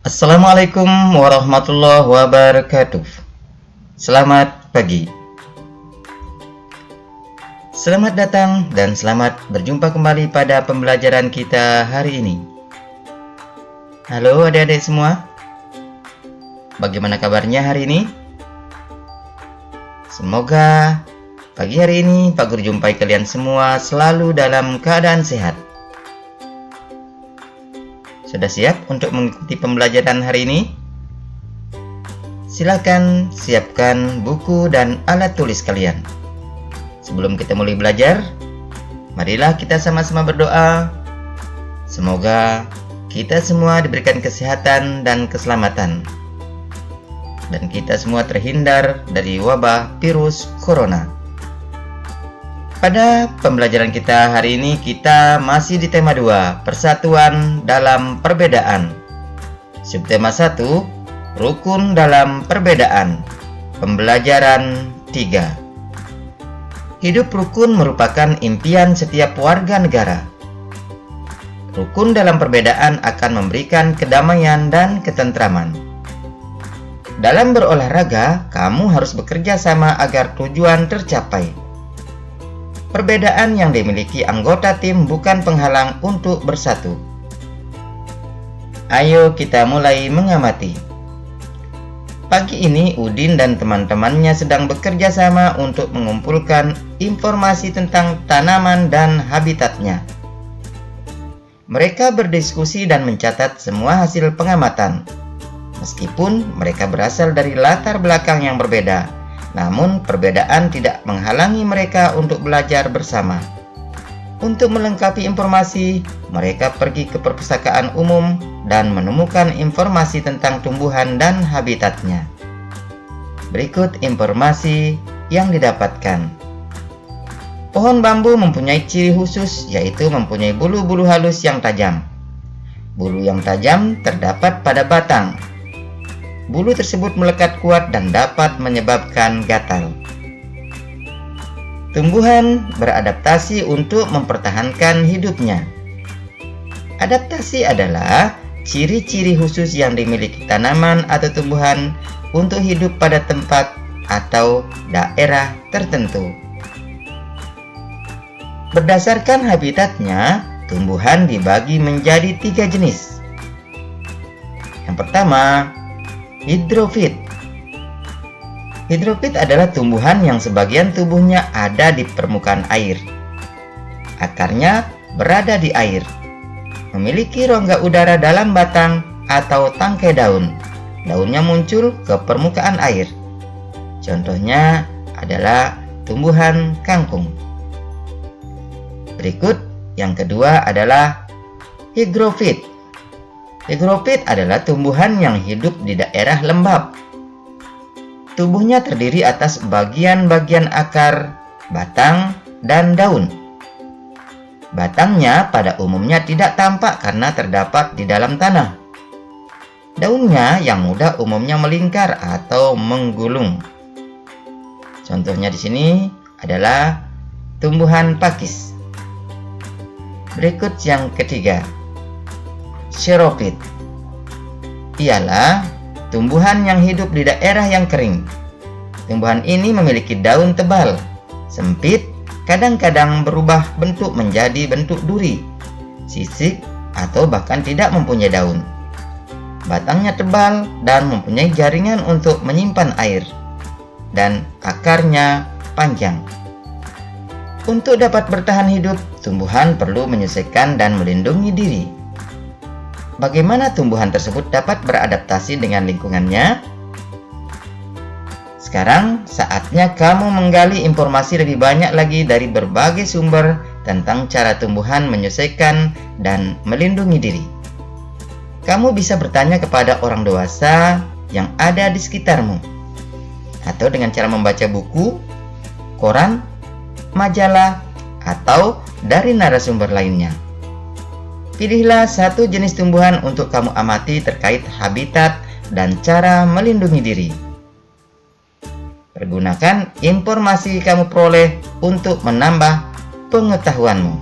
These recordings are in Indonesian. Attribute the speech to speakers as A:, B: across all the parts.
A: Assalamualaikum warahmatullahi wabarakatuh. Selamat pagi. Selamat datang dan selamat berjumpa kembali pada pembelajaran kita hari ini. Halo adik-adik semua. Bagaimana kabarnya hari ini? Semoga pagi hari ini Pak Guru jumpai kalian semua selalu dalam keadaan sehat. Sudah siap untuk mengikuti pembelajaran hari ini? Silakan siapkan buku dan alat tulis kalian. Sebelum kita mulai belajar, marilah kita sama-sama berdoa. Semoga kita semua diberikan kesehatan dan keselamatan, dan kita semua terhindar dari wabah virus corona. Pada pembelajaran kita hari ini, kita masih di tema 2, Persatuan dalam Perbedaan. Subtema 1, Rukun dalam Perbedaan. Pembelajaran 3. Hidup rukun merupakan impian setiap warga negara. Rukun dalam perbedaan akan memberikan kedamaian dan ketentraman. Dalam berolahraga, kamu harus bekerja sama agar tujuan tercapai. Perbedaan yang dimiliki anggota tim bukan penghalang untuk bersatu. Ayo kita mulai mengamati. Pagi ini Udin dan teman-temannya sedang bekerja sama untuk mengumpulkan informasi tentang tanaman dan habitatnya. Mereka berdiskusi dan mencatat semua hasil pengamatan. Meskipun mereka berasal dari latar belakang yang berbeda, namun perbedaan tidak menghalangi mereka untuk belajar bersama. Untuk melengkapi informasi, mereka pergi ke perpustakaan umum dan menemukan informasi tentang tumbuhan dan habitatnya. Berikut informasi yang didapatkan. Pohon bambu mempunyai ciri khusus, yaitu mempunyai bulu-bulu halus yang tajam. Bulu yang tajam terdapat pada batang. Bulu tersebut melekat kuat dan dapat menyebabkan gatal. Tumbuhan beradaptasi untuk mempertahankan hidupnya. Adaptasi adalah ciri-ciri khusus yang dimiliki tanaman atau tumbuhan untuk hidup pada tempat atau daerah tertentu. Berdasarkan habitatnya, tumbuhan dibagi menjadi 3 jenis. Yang pertama, hidrofit. Hidrofit adalah tumbuhan yang sebagian tubuhnya ada di permukaan air. Akarnya berada di air. Memiliki rongga udara dalam batang atau tangkai daun. Daunnya muncul ke permukaan air. Contohnya adalah tumbuhan kangkung. Berikut yang kedua adalah higrofit. Higrofit adalah tumbuhan yang hidup di daerah lembab. Tubuhnya terdiri atas bagian-bagian akar, batang, dan daun. Batangnya pada umumnya tidak tampak karena terdapat di dalam tanah. Daunnya yang muda umumnya melingkar atau menggulung. Contohnya di sini adalah tumbuhan pakis. Berikut yang ketiga, xeropit. Ialah tumbuhan yang hidup di daerah yang kering. Tumbuhan ini memiliki daun tebal, sempit, kadang-kadang berubah bentuk menjadi bentuk duri, sisik, atau bahkan tidak mempunyai daun. Batangnya tebal dan mempunyai jaringan untuk menyimpan air, dan akarnya panjang. Untuk dapat bertahan hidup, tumbuhan perlu menyesuaikan dan melindungi diri. Bagaimana tumbuhan tersebut dapat beradaptasi dengan lingkungannya? Sekarang saatnya kamu menggali informasi lebih banyak lagi dari berbagai sumber tentang cara tumbuhan menyesuaikan dan melindungi diri. Kamu bisa bertanya kepada orang dewasa yang ada di sekitarmu, atau dengan cara membaca buku, koran, majalah, atau dari narasumber lainnya. Pilihlah satu jenis tumbuhan untuk kamu amati terkait habitat dan cara melindungi diri. Pergunakan informasi kamu peroleh untuk menambah pengetahuanmu.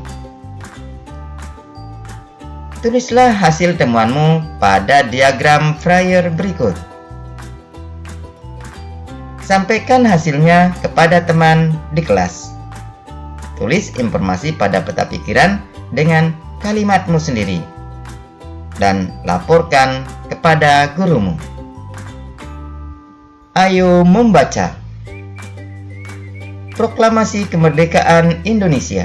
A: Tulislah hasil temuanmu pada diagram Fryer berikut. Sampaikan hasilnya kepada teman di kelas. Tulis informasi pada peta pikiran dengan kalimatmu sendiri dan laporkan kepada gurumu. Ayo membaca. Proklamasi Kemerdekaan Indonesia.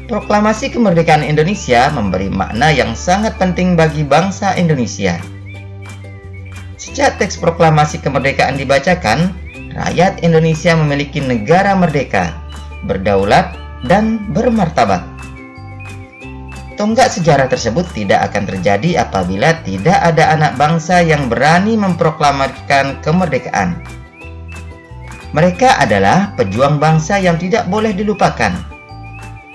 A: Proklamasi Kemerdekaan Indonesia memberi makna yang sangat penting bagi bangsa Indonesia. Sejak teks proklamasi kemerdekaan dibacakan, rakyat Indonesia memiliki negara merdeka, berdaulat, dan bermartabat. Tonggak sejarah tersebut tidak akan terjadi apabila tidak ada anak bangsa yang berani memproklamirkan kemerdekaan. Mereka adalah pejuang bangsa yang tidak boleh dilupakan.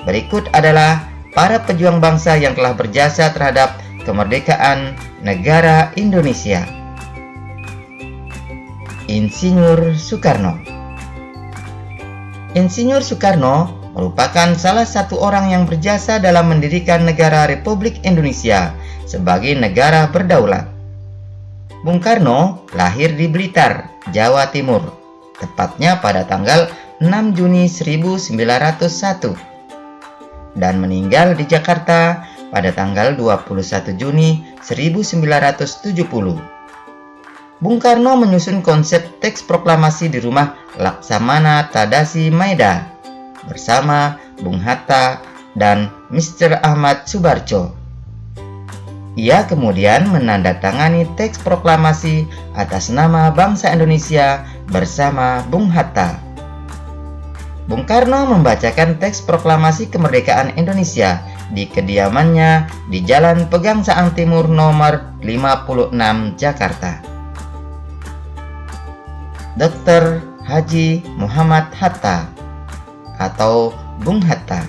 A: Berikut adalah para pejuang bangsa yang telah berjasa terhadap kemerdekaan negara Indonesia. Insinyur Soekarno. Insinyur Soekarno merupakan salah satu orang yang berjasa dalam mendirikan negara Republik Indonesia sebagai negara berdaulat. Bung Karno lahir di Blitar, Jawa Timur, tepatnya pada tanggal 6 Juni 1901. Dan meninggal di Jakarta pada tanggal 21 Juni 1970. Bung Karno menyusun konsep teks proklamasi di rumah Laksamana Tadashi Maeda bersama Bung Hatta dan Mr. Ahmad Subarjo. Ia kemudian menandatangani teks proklamasi atas nama bangsa Indonesia bersama Bung Hatta. Bung Karno membacakan teks proklamasi kemerdekaan Indonesia di kediamannya di Jalan Pegangsaan Timur nomor 56 Jakarta. Dr. Haji Muhammad Hatta atau Bung Hatta.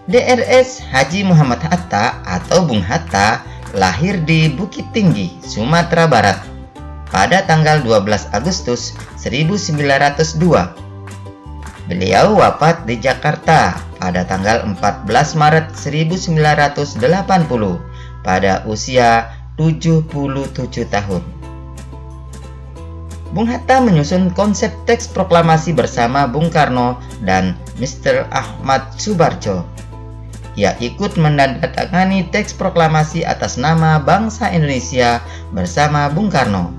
A: Drs Haji Muhammad Hatta atau Bung Hatta lahir di Bukit Tinggi, Sumatera Barat pada tanggal 12 Agustus 1902. Beliau wafat di Jakarta pada tanggal 14 Maret 1980 pada usia 77 tahun. Bung Hatta menyusun konsep teks proklamasi bersama Bung Karno dan Mr. Ahmad Subarjo. Ia ikut menandatangani teks proklamasi atas nama bangsa Indonesia bersama Bung Karno.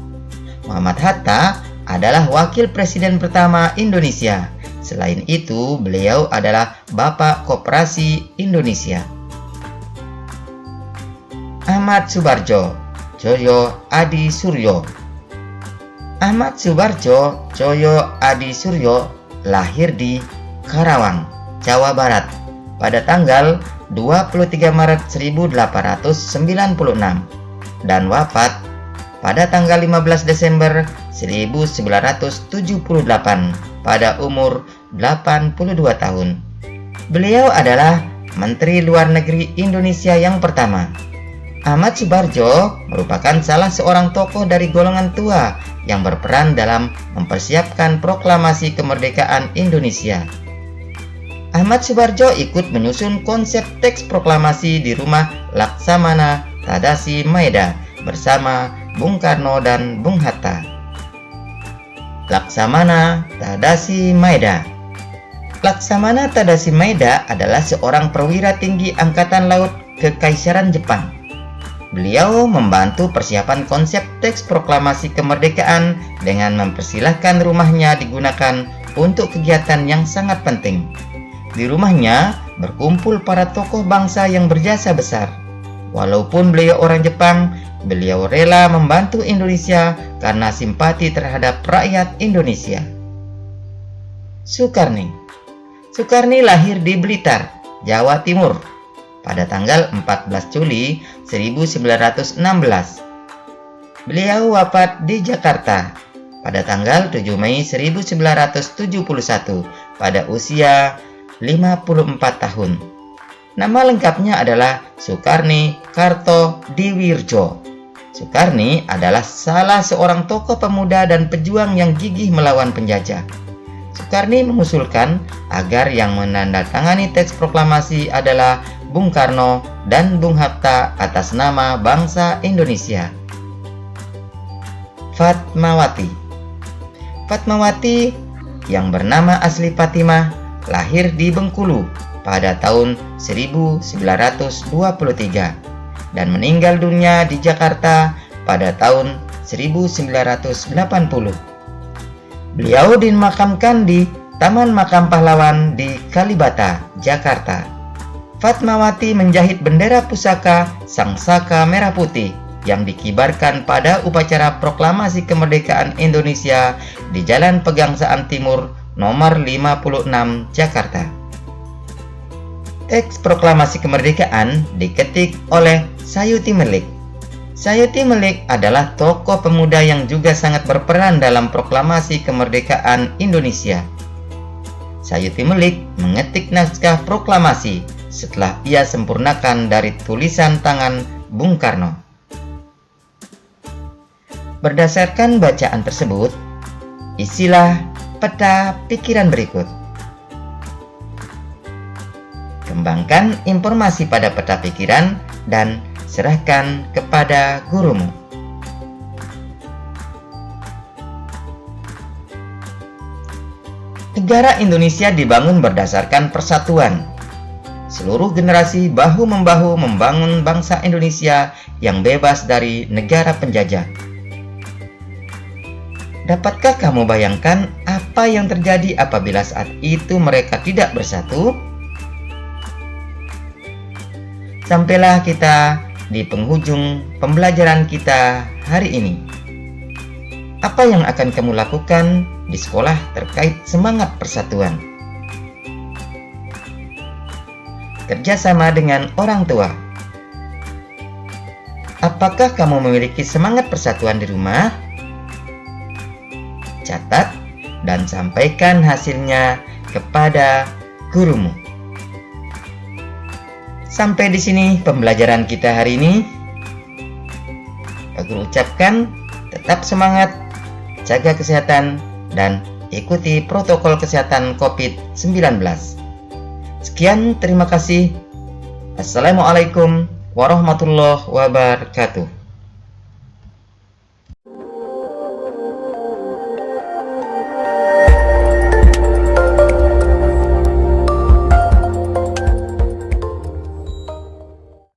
A: Muhammad Hatta adalah wakil presiden pertama Indonesia. Selain itu, beliau adalah Bapak Koperasi Indonesia. Ahmad Subarjo, Joyo Adi Suryo. Ahmad Subarjo Joyo Adi Suryo lahir di Karawang, Jawa Barat pada tanggal 23 Maret 1896 dan wafat pada tanggal 15 Desember 1978 pada umur 82 tahun. Beliau adalah Menteri Luar Negeri Indonesia yang pertama. Ahmad Subarjo merupakan salah seorang tokoh dari golongan tua yang berperan dalam mempersiapkan proklamasi kemerdekaan Indonesia. Ahmad Subarjo ikut menyusun konsep teks proklamasi di rumah Laksamana Tadashi Maeda bersama Bung Karno dan Bung Hatta. Laksamana Tadashi Maeda. Laksamana Tadashi Maeda adalah seorang perwira tinggi Angkatan Laut Kekaisaran Jepang. Beliau membantu persiapan konsep teks proklamasi kemerdekaan dengan mempersilahkan rumahnya digunakan untuk kegiatan yang sangat penting. Di rumahnya berkumpul para tokoh bangsa yang berjasa besar. Walaupun beliau orang Jepang, beliau rela membantu Indonesia karena simpati terhadap rakyat Indonesia. Soekarni. Soekarni lahir di Blitar, Jawa Timur pada tanggal 14 Juli 1916. Beliau wafat di Jakarta pada tanggal 7 Mei 1971 pada usia 54 tahun. Nama lengkapnya adalah Soekarni Kartodiwirjo. Soekarni adalah salah seorang tokoh pemuda dan pejuang yang gigih melawan penjajah. Soekarni mengusulkan agar yang menandatangani teks proklamasi adalah Bung Karno dan Bung Hatta atas nama bangsa Indonesia. Fatmawati. Fatmawati yang bernama asli Fatimah lahir di Bengkulu pada tahun 1923 dan meninggal dunia di Jakarta pada tahun 1980. Beliau dimakamkan di Taman Makam Pahlawan di Kalibata, Jakarta. Fatmawati menjahit bendera pusaka Sang Saka Merah Putih yang dikibarkan pada upacara proklamasi kemerdekaan Indonesia di Jalan Pegangsaan Timur nomor 56, Jakarta. Teks proklamasi kemerdekaan diketik oleh Sayuti Melik. Sayuti Melik adalah tokoh pemuda yang juga sangat berperan dalam proklamasi kemerdekaan Indonesia. Sayuti Melik mengetik naskah proklamasi setelah ia sempurnakan dari tulisan tangan Bung Karno. Berdasarkan bacaan tersebut, isilah peta pikiran berikut. Kembangkan informasi pada peta pikiran dan serahkan kepada gurumu. Negara Indonesia dibangun berdasarkan persatuan. Seluruh generasi bahu-membahu membangun bangsa Indonesia yang bebas dari negara penjajah. Dapatkah kamu bayangkan apa yang terjadi apabila saat itu mereka tidak bersatu? Sampailah kita di penghujung pembelajaran kita hari ini. Apa yang akan kamu lakukan di sekolah terkait semangat persatuan? Kerjasama dengan orang tua. Apakah kamu memiliki semangat persatuan di rumah? Catat dan sampaikan hasilnya kepada gurumu. Sampai di sini pembelajaran kita hari ini. Pak Guru ucapkan tetap semangat, jaga kesehatan, dan ikuti protokol kesehatan COVID-19. Sekian, terima kasih. Assalamualaikum warahmatullahi wabarakatuh.